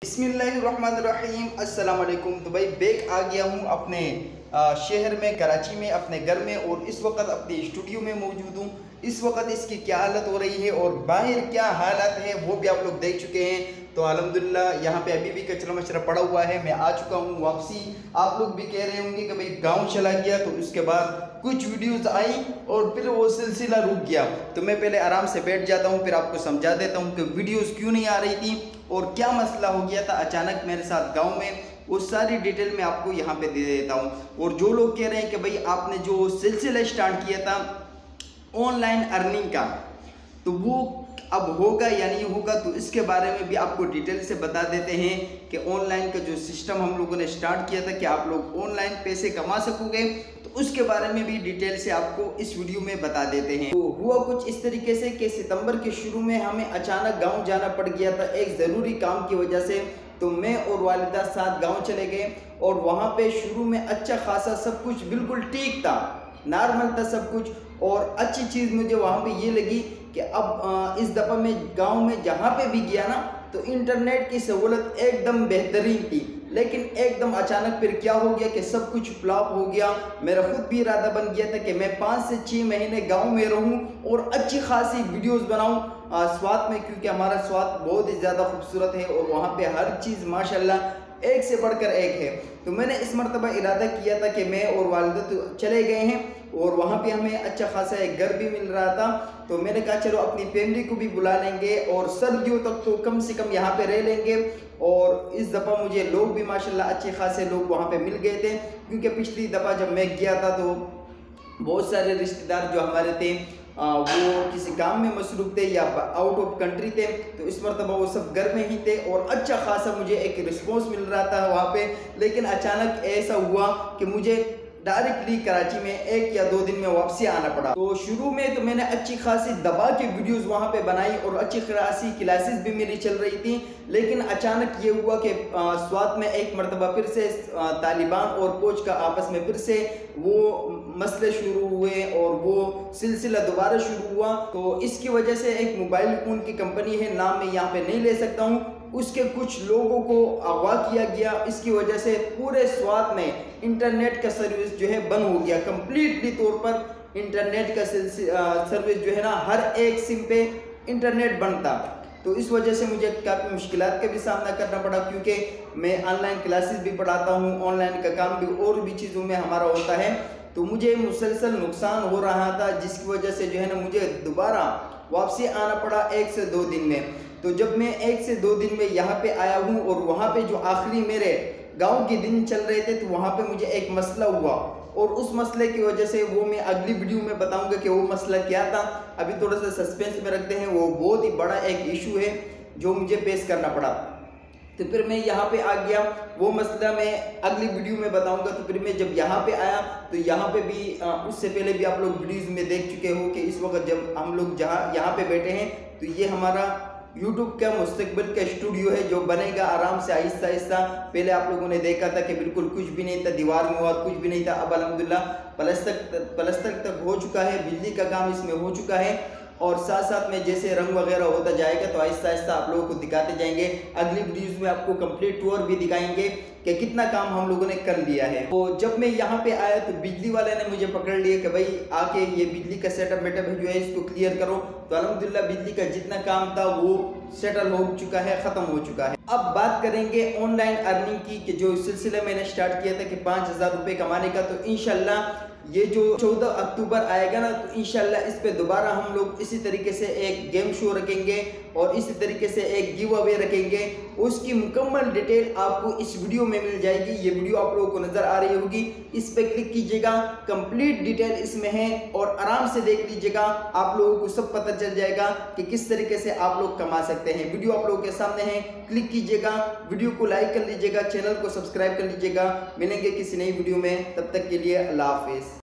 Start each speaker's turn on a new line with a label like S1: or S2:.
S1: बिस्मिल्लाहिर्रहमानिर्रहीम अस्सलाम वालेकुम। तो भाई बैक आ गया हूँ अपने शहर में, कराची में, अपने घर में, और इस वक्त अपने स्टूडियो में मौजूद हूँ। इस वक्त इसकी क्या हालत हो रही है और बाहर क्या हालात है वो भी आप लोग देख चुके हैं। तो अल्हम्दुलिल्लाह यहाँ पे अभी भी कचरा मचरा पड़ा हुआ है। मैं आ चुका हूँ वापसी। आप लोग भी कह रहे होंगे कि भाई गांव चला गया, तो उसके बाद कुछ वीडियोस आई और फिर वो सिलसिला रुक गया। तो मैं पहले आराम से बैठ जाता हूँ, फिर आपको समझा देता हूँ कि वीडियोस क्यों नहीं आ रही थी और क्या मसला हो गया था अचानक मेरे साथ गांव में। वो सारी डिटेल मैं आपको यहाँ पे दे देता हूँ। और जो लोग कह रहे हैं कि भाई आपने जो सिलसिला स्टार्ट किया था ऑनलाइन अर्निंग का, तो वो अब होगा या नहीं होगा, तो इसके बारे में भी आपको डिटेल से बता देते हैं कि ऑनलाइन का जो सिस्टम हम लोगों ने स्टार्ट किया था कि आप लोग ऑनलाइन पैसे कमा सकोगे, तो उसके बारे में भी डिटेल से आपको इस वीडियो में बता देते हैं। तो हुआ कुछ इस तरीके से कि सितंबर के शुरू में हमें अचानक गांव जाना पड़ गया था एक ज़रूरी काम की वजह से। तो मैं और वालिदा साथ गांव चले गए और वहाँ पे शुरू में अच्छा खासा सब कुछ बिल्कुल ठीक था, नॉर्मल था सब कुछ। और अच्छी चीज़ मुझे वहाँ पे ये लगी कि अब इस दफ़ा मैं गांव में जहाँ पे भी गया ना, तो इंटरनेट की सहूलत एकदम बेहतरीन थी। लेकिन एकदम अचानक फिर क्या हो गया कि सब कुछ फ्लॉप हो गया। मेरा खुद भी इरादा बन गया था कि मैं 5 से 6 महीने गांव में रहूं और अच्छी खासी वीडियोस बनाऊं स्वाद में, क्योंकि हमारा स्वाद बहुत ही ज़्यादा खूबसूरत है और वहाँ पे हर चीज़ माशाल्लाह एक से बढ़कर एक है। तो मैंने इस मरतबा इरादा किया था कि मैं और वालिदा तो चले गए हैं और वहाँ पे हमें अच्छा खासा एक घर भी मिल रहा था। तो मैंने कहा चलो अपनी फैमिली को भी बुला लेंगे और सर्दियों तक तो कम से कम यहाँ पे रह लेंगे। और इस दफ़ा मुझे लोग भी माशाल्लाह अच्छे खासे लोग वहाँ पे मिल गए थे, क्योंकि पिछली दफ़ा जब मैं गया था तो बहुत सारे रिश्तेदार जो हमारे थे वो किसी काम में मसरूफ़ थे या आउट ऑफ कंट्री थे। तो इस मरतबा वो सब घर में ही थे और अच्छा खासा मुझे एक रिस्पॉन्स मिल रहा था वहाँ पे। लेकिन अचानक ऐसा हुआ कि मुझे डायरेक्टली कराची में 1 या 2 दिन में वापसी आना पड़ा। तो शुरू में तो मैंने अच्छी खासी दबा के वीडियोस वहाँ पे बनाई और अच्छी खासी क्लासेस भी मेरी चल रही थी। लेकिन अचानक ये हुआ कि स्वात में एक मरतबा फिर से तालिबान और कोच का आपस में फिर से वो मसले शुरू हुए और वो सिलसिला दोबारा शुरू हुआ। तो इसकी वजह से एक मोबाइल फ़ोन की कंपनी है, नाम मैं यहाँ पे नहीं ले सकता हूँ, उसके कुछ लोगों को अगवा किया गया। इसकी वजह से पूरे स्वात में इंटरनेट का सर्विस जो है बंद हो गया कंप्लीटली तौर पर। इंटरनेट का सर्विस जो है ना, हर एक सिम पे इंटरनेट बंद था। तो इस वजह से मुझे काफ़ी मुश्किलात का भी सामना करना पड़ा, क्योंकि मैं ऑनलाइन क्लासेस भी पढ़ाता हूँ, ऑनलाइन का काम भी और भी चीज़ों में हमारा होता है। तो मुझे मुसलसल नुकसान हो रहा था, जिसकी वजह से जो है ना मुझे दोबारा वापसी आना पड़ा 1 से 2 दिन में। तो जब मैं 1 से 2 दिन में यहाँ पे आया हूँ और वहाँ पे जो आखिरी मेरे गांव के दिन चल रहे थे, तो वहाँ पे मुझे एक मसला हुआ और उस मसले की वजह से वो मैं अगली वीडियो में बताऊंगा कि वो मसला क्या था। अभी थोड़ा सा सस्पेंस में रखते हैं। वो बहुत ही बड़ा एक इशू है जो मुझे पेश करना पड़ा। तो फिर मैं यहाँ पे आ गया, वो मसला मैं अगली वीडियो में बताऊंगा। तो फिर मैं जब यहाँ पे आया तो यहाँ पे भी उससे पहले भी आप लोग वीडियोज़ में देख चुके हो कि इस वक्त जब हम लोग यहाँ पे बैठे हैं, तो ये हमारा यूट्यूब का मुस्तकबिल का स्टूडियो है जो बनेगा आराम से आहिस्ता आहिस्ता। पहले आप लोगों ने देखा था कि बिल्कुल कुछ भी नहीं था, दीवार में और कुछ भी नहीं था। अब अल्हम्दुलिल्लाह प्लस्तर तक हो चुका है, बिजली का काम इसमें हो चुका है और साथ साथ में जैसे रंग वगैरह होता जाएगा तो आहिस्ता आहिस्ता आप लोगों को दिखाते जाएंगे। अगली वीडियोज़ में आपको कंप्लीट टूर भी दिखाएंगे कि कितना काम हम लोगों ने कर लिया है। तो जब मैं यहाँ पे आया तो बिजली वाले ने मुझे पकड़ लिया कि भाई आके ये बिजली का सेटअप वेटअप जो है इसको क्लियर करो। तो अल्हम्दुलिल्लाह बिजली का जितना काम था वो सेटल हो चुका है, ख़त्म हो चुका है। अब बात करेंगे ऑनलाइन अर्निंग की, कि जो सिलसिला मैंने स्टार्ट किया था कि 5000 रुपये कमाने का। तो इंशाल्लाह ये जो 14 अक्टूबर आएगा ना, तो इंशाल्लाह इस पे दोबारा हम लोग इसी तरीके से एक गेम शो रखेंगे और इसी तरीके से एक गिव अवे रखेंगे। उसकी मुकम्मल डिटेल आपको इस वीडियो में मिल जाएगी। ये वीडियो आप लोगों को नज़र आ रही होगी, इस पे क्लिक कीजिएगा, कंप्लीट डिटेल इसमें है और आराम से देख लीजिएगा। आप लोगों को सब पता चल जाएगा कि किस तरीके से आप लोग कमा सकते हैं। वीडियो आप लोगों के सामने है, क्लिक कीजिएगा, वीडियो को लाइक कर लीजिएगा, चैनल को सब्सक्राइब कर लीजिएगा। मिलेंगे किसी नई वीडियो में, तब तक के लिए अल्लाह हाफिज़।